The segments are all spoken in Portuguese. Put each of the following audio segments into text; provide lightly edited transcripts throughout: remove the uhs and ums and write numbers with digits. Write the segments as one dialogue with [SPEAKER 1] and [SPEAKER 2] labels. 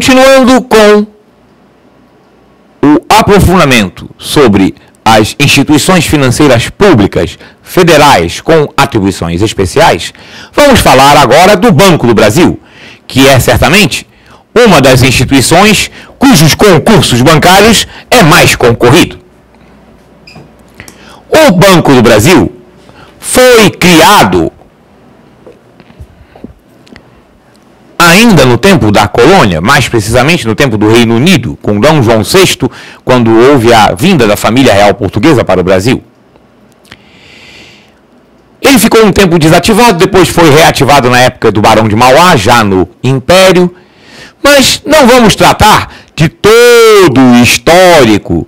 [SPEAKER 1] Continuando com o aprofundamento sobre as instituições financeiras públicas federais com atribuições especiais, vamos falar agora do Banco do Brasil, que é certamente uma das instituições cujos concursos bancários é mais concorrido. O Banco do Brasil foi criado ainda no tempo da colônia, mais precisamente no tempo do Reino Unido, com D. João VI, quando houve a vinda da família real portuguesa para o Brasil. Ele ficou um tempo desativado, depois foi reativado na época do Barão de Mauá, já no Império, mas não vamos tratar de todo o histórico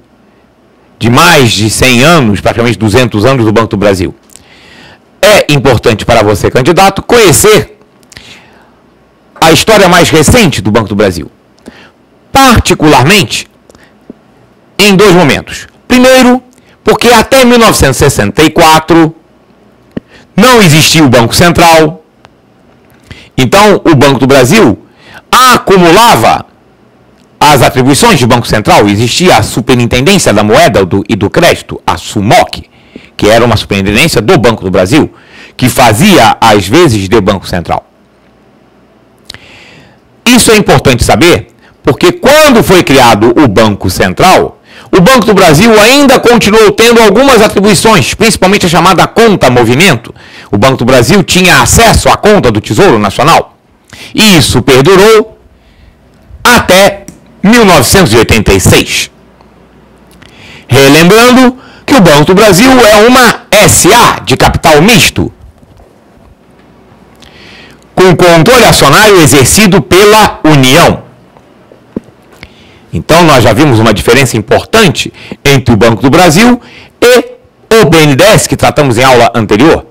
[SPEAKER 1] de mais de 100 anos, praticamente 200 anos do Banco do Brasil. É importante para você, candidato, conhecer a história mais recente do Banco do Brasil, particularmente em dois momentos. Primeiro, porque até 1964 não existia o Banco Central, então o Banco do Brasil acumulava as atribuições do Banco Central. Existia a Superintendência da Moeda e do Crédito, a SUMOC, que era uma superintendência do Banco do Brasil, que fazia às vezes de Banco Central. Isso é importante saber, porque quando foi criado o Banco Central, o Banco do Brasil ainda continuou tendo algumas atribuições, principalmente a chamada conta movimento. O Banco do Brasil tinha acesso à conta do Tesouro Nacional. E isso perdurou até 1986. Relembrando que o Banco do Brasil é uma SA de capital misto, com controle acionário exercido pela União. Então, nós já vimos uma diferença importante entre o Banco do Brasil e o BNDES, que tratamos em aula anterior.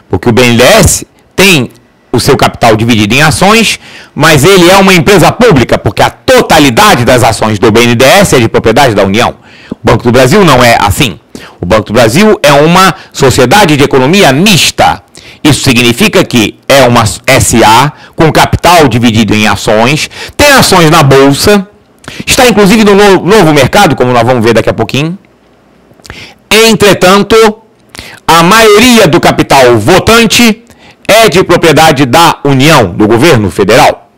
[SPEAKER 1] Porque o BNDES tem o seu capital dividido em ações, mas ele é uma empresa pública, porque a totalidade das ações do BNDES é de propriedade da União. O Banco do Brasil não é assim. O Banco do Brasil é uma sociedade de economia mista. Isso significa que é uma SA com capital dividido em ações, tem ações na Bolsa, está inclusive no novo mercado, como nós vamos ver daqui a pouquinho. Entretanto, a maioria do capital votante é de propriedade da União, do governo federal.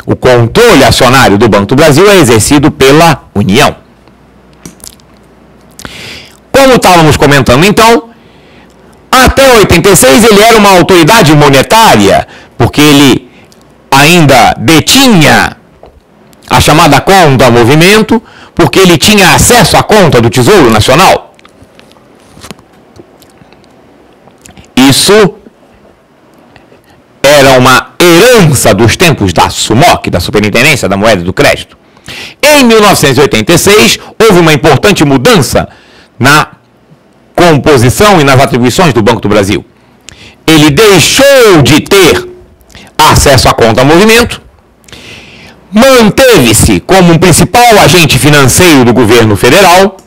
[SPEAKER 1] O controle acionário do Banco do Brasil é exercido pela União. Como estávamos comentando então, até 86 ele era uma autoridade monetária, porque ele ainda detinha a chamada conta movimento, porque ele tinha acesso à conta do Tesouro Nacional. Isso era uma herança dos tempos da SUMOC, da Superintendência da Moeda e do Crédito. Em 1986, houve uma importante mudança na composição e nas atribuições do Banco do Brasil. Ele deixou de ter acesso à conta movimento, manteve-se como um principal agente financeiro do governo federal.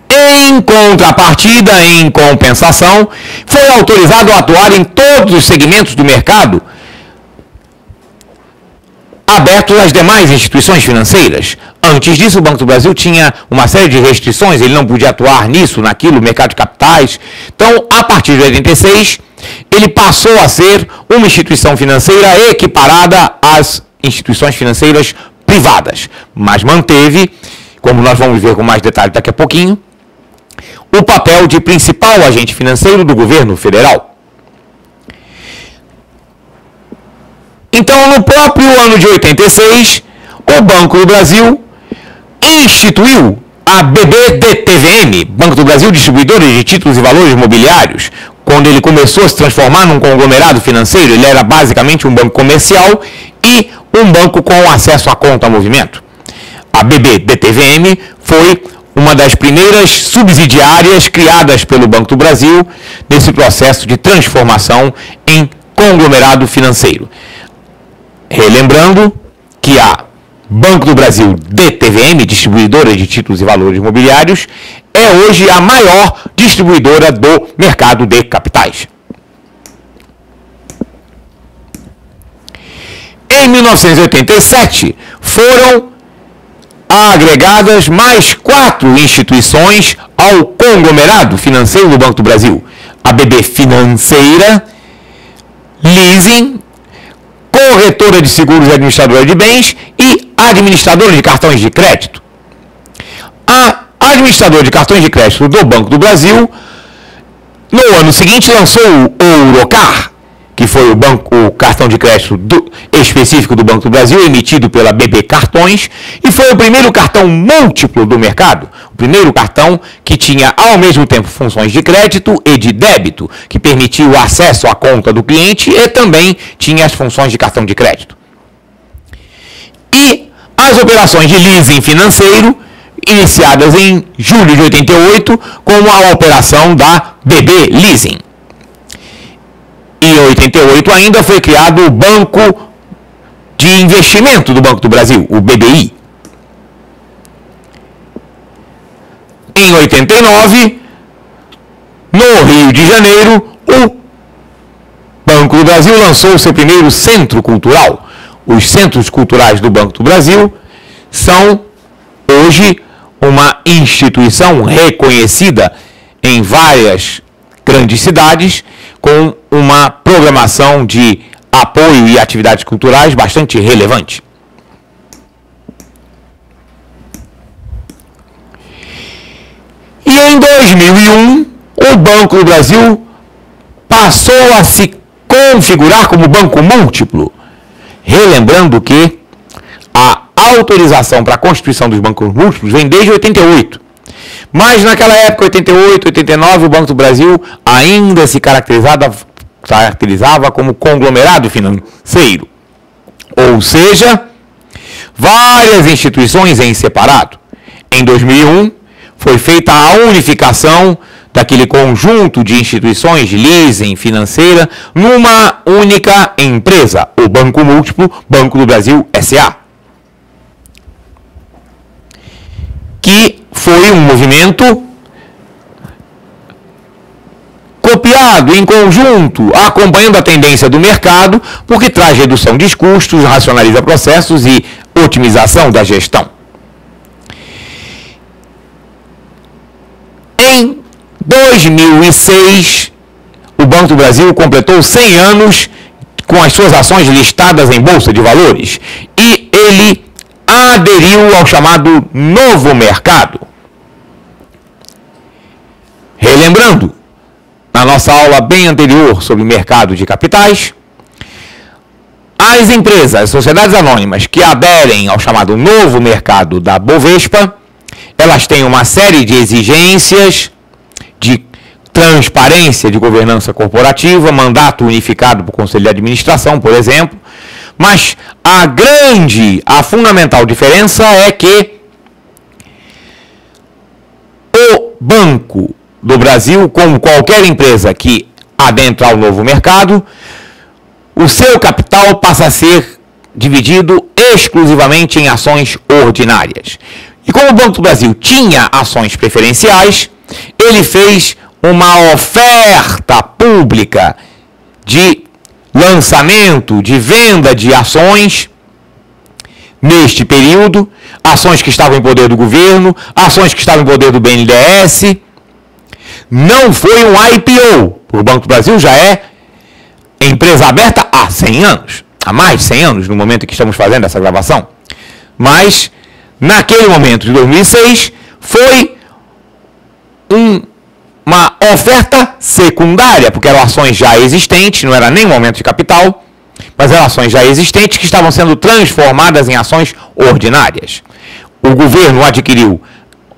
[SPEAKER 1] Em contrapartida, em compensação, foi autorizado a atuar em todos os segmentos do mercado abertos às demais instituições financeiras. Antes disso, o Banco do Brasil tinha uma série de restrições, ele não podia atuar nisso, naquilo, mercado de capitais. Então, a partir de 86, ele passou a ser uma instituição financeira equiparada às instituições financeiras privadas, mas manteve, como nós vamos ver com mais detalhe daqui a pouquinho, o papel de principal agente financeiro do governo federal. Então, no próprio ano de 86, o Banco do Brasil instituiu a BB-DTVM, Banco do Brasil Distribuidora de Títulos e Valores Mobiliários. Quando ele começou a se transformar num conglomerado financeiro, ele era basicamente um banco comercial e um banco com acesso à conta movimento. A BB-DTVM foi uma das primeiras subsidiárias criadas pelo Banco do Brasil nesse processo de transformação em conglomerado financeiro. Relembrando que a Banco do Brasil DTVM, Distribuidora de Títulos e Valores Imobiliários, é hoje a maior distribuidora do mercado de capitais. Em 1987, foram agregadas mais 4 instituições ao conglomerado financeiro do Banco do Brasil. A BB Financeira, Leasing, Corretora de Seguros e Administradora de Bens e Administradora de Cartões de Crédito. A administradora de cartões de crédito do Banco do Brasil, no ano seguinte, lançou o Ourocar, que foi o cartão de crédito específico do Banco do Brasil, emitido pela BB Cartões, e foi o primeiro cartão múltiplo do mercado, o primeiro cartão que tinha ao mesmo tempo funções de crédito e de débito, que permitia o acesso à conta do cliente e também tinha as funções de cartão de crédito. E as operações de leasing financeiro, iniciadas em julho de 88, como a operação da BB Leasing. Em 88 ainda foi criado o Banco de Investimento do Banco do Brasil, o BBI. Em 89, no Rio de Janeiro, o Banco do Brasil lançou o seu primeiro centro cultural. Os centros culturais do Banco do Brasil são, hoje, uma instituição reconhecida em várias grandes cidades, com uma programação de apoio e atividades culturais bastante relevante. E em 2001, o Banco do Brasil passou a se configurar como banco múltiplo, relembrando que a autorização para a constituição dos bancos múltiplos vem desde 88. Mas naquela época, 88, 89, o Banco do Brasil ainda se caracterizava como conglomerado financeiro. Ou seja, várias instituições em separado. Em 2001, foi feita a unificação daquele conjunto de instituições de leasing financeira numa única empresa, o Banco Múltiplo Banco do Brasil S.A., que foi um movimento copiado em conjunto, acompanhando a tendência do mercado, porque traz redução de custos, racionaliza processos e otimização da gestão. Em 2006, o Banco do Brasil completou 100 anos com as suas ações listadas em Bolsa de Valores e ele aderiu ao chamado novo mercado. Relembrando, na nossa aula bem anterior sobre mercado de capitais, as empresas, as sociedades anônimas que aderem ao chamado novo mercado da Bovespa, elas têm uma série de exigências de transparência de governança corporativa, mandato unificado para o Conselho de Administração, por exemplo, mas a fundamental diferença é que o Banco do Brasil, como qualquer empresa que adentra ao novo mercado, o seu capital passa a ser dividido exclusivamente em ações ordinárias. E como o Banco do Brasil tinha ações preferenciais, ele fez uma oferta pública de lançamento, de venda de ações neste período, ações que estavam em poder do governo, ações que estavam em poder do BNDES. Não foi um IPO, o Banco do Brasil já é empresa aberta há 100 anos, há mais de 100 anos no momento em que estamos fazendo essa gravação. Mas, naquele momento de 2006, foi uma oferta secundária, porque eram ações já existentes, não era nem um aumento de capital, mas eram ações já existentes que estavam sendo transformadas em ações ordinárias. O governo adquiriu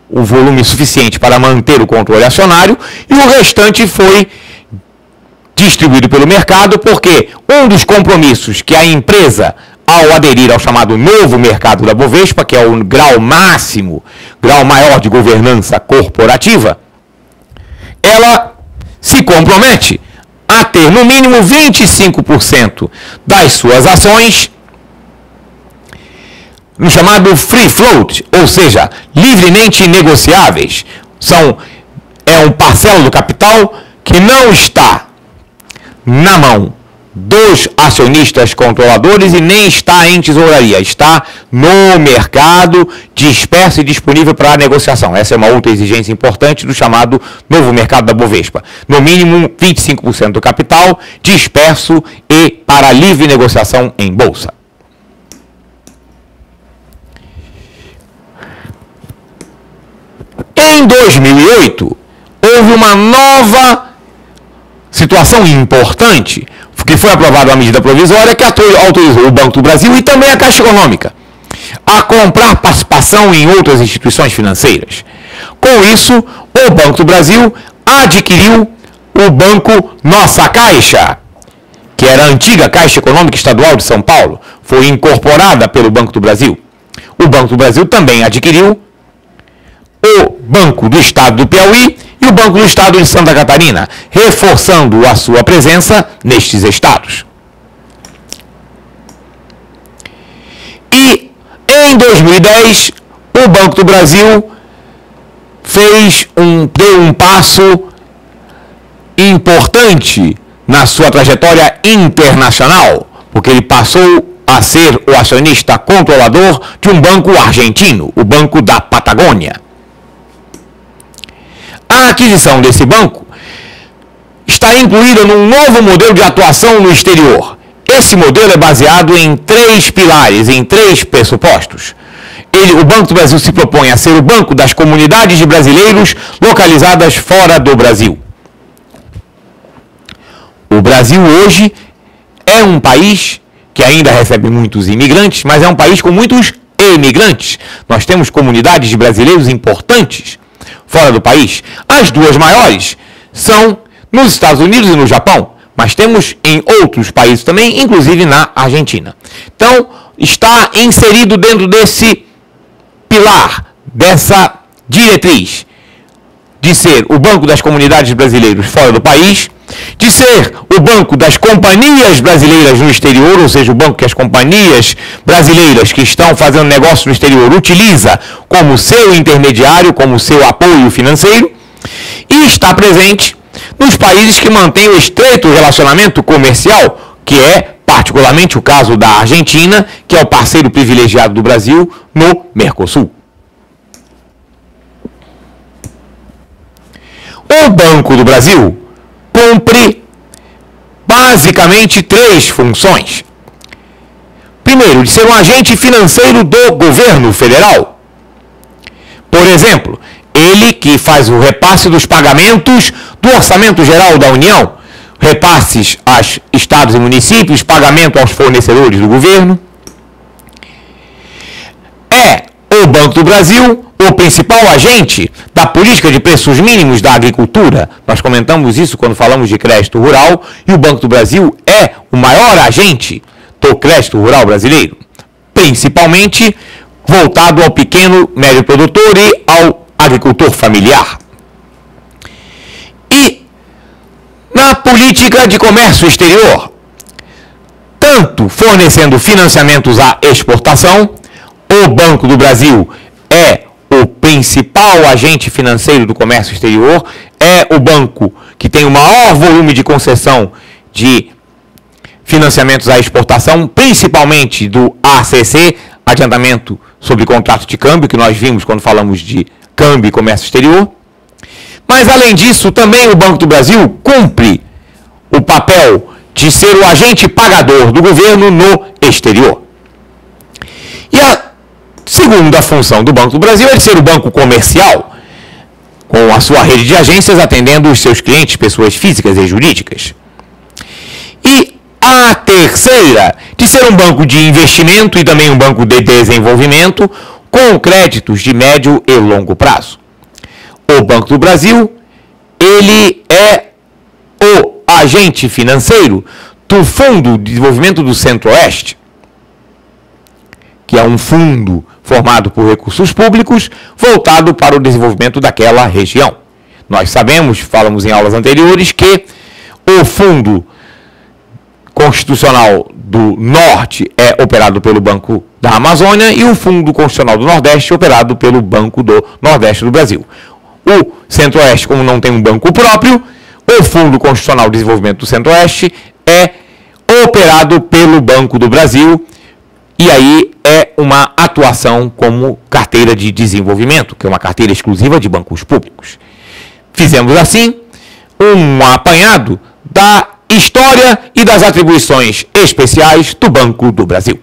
[SPEAKER 1] o volume suficiente para manter o controle acionário e o restante foi distribuído pelo mercado, porque um dos compromissos que a empresa, ao aderir ao chamado novo mercado da Bovespa, que é o grau máximo, grau maior de governança corporativa, ela se compromete a ter no mínimo 25% das suas ações no chamado free float, ou seja, livremente negociáveis. É um parcela do capital que não está na mão dos acionistas controladores e nem está em tesouraria, está no mercado, disperso e disponível para negociação. Essa é uma outra exigência importante do chamado novo mercado da Bovespa. No mínimo 25% do capital disperso e para livre negociação em bolsa. Em 2008, houve uma nova situação importante, que foi aprovada uma medida provisória que autorizou o Banco do Brasil e também a Caixa Econômica a comprar participação em outras instituições financeiras. Com isso, o Banco do Brasil adquiriu o Banco Nossa Caixa, que era a antiga Caixa Econômica Estadual de São Paulo, foi incorporada pelo Banco do Brasil. O Banco do Brasil também adquiriu o Banco do Estado do Piauí e o Banco do Estado de Santa Catarina, reforçando a sua presença nestes estados. E em 2010, o Banco do Brasil deu um passo importante na sua trajetória internacional, porque ele passou a ser o acionista controlador de um banco argentino, o Banco da Patagônia. A aquisição desse banco está incluída num novo modelo de atuação no exterior. Esse modelo é baseado em 3 pilares, em 3 pressupostos. O Banco do Brasil se propõe a ser o banco das comunidades de brasileiros localizadas fora do Brasil. O Brasil hoje é um país que ainda recebe muitos imigrantes, mas é um país com muitos emigrantes. Nós temos comunidades de brasileiros importantes fora do país. As 2 maiores são nos Estados Unidos e no Japão, mas temos em outros países também, inclusive na Argentina. Então, está inserido dentro desse pilar, dessa diretriz, de ser o banco das comunidades brasileiras fora do país, de ser o banco das companhias brasileiras no exterior, ou seja, o banco que as companhias brasileiras que estão fazendo negócio no exterior utiliza como seu intermediário, como seu apoio financeiro, e está presente nos países que mantêm o estreito relacionamento comercial, que é particularmente o caso da Argentina, que é o parceiro privilegiado do Brasil no Mercosul. O Banco do Brasil cumpre basicamente 3 funções. Primeiro, de ser um agente financeiro do governo federal. Por exemplo, ele que faz o repasse dos pagamentos do Orçamento Geral da União, repasses aos estados e municípios, pagamento aos fornecedores do governo. É o Banco do Brasil o principal agente da política de preços mínimos da agricultura. Nós comentamos isso quando falamos de crédito rural, e o Banco do Brasil é o maior agente do crédito rural brasileiro, principalmente voltado ao pequeno, médio produtor e ao agricultor familiar. E na política de comércio exterior, tanto fornecendo financiamentos à exportação, o Banco do Brasil é o principal agente financeiro do comércio exterior, é o banco que tem o maior volume de concessão de financiamentos à exportação, principalmente do ACC, adiantamento sobre contrato de câmbio, que nós vimos quando falamos de câmbio e comércio exterior. Mas, além disso, também o Banco do Brasil cumpre o papel de ser o agente pagador do governo no exterior. E a segunda função do Banco do Brasil é de ser o banco comercial, com a sua rede de agências atendendo os seus clientes, pessoas físicas e jurídicas. E a terceira, de ser um banco de investimento e também um banco de desenvolvimento, com créditos de médio e longo prazo. O Banco do Brasil, ele é o agente financeiro do Fundo de Desenvolvimento do Centro-Oeste, que é um fundo formado por recursos públicos voltado para o desenvolvimento daquela região. Nós sabemos, falamos em aulas anteriores, que o Fundo Constitucional do Norte é operado pelo Banco da Amazônia e o Fundo Constitucional do Nordeste é operado pelo Banco do Nordeste do Brasil. O Centro-Oeste, como não tem um banco próprio, o Fundo Constitucional de Desenvolvimento do Centro-Oeste é operado pelo Banco do Brasil, e aí é uma atuação como carteira de desenvolvimento, que é uma carteira exclusiva de bancos públicos. Fizemos assim um apanhado da história e das atribuições especiais do Banco do Brasil.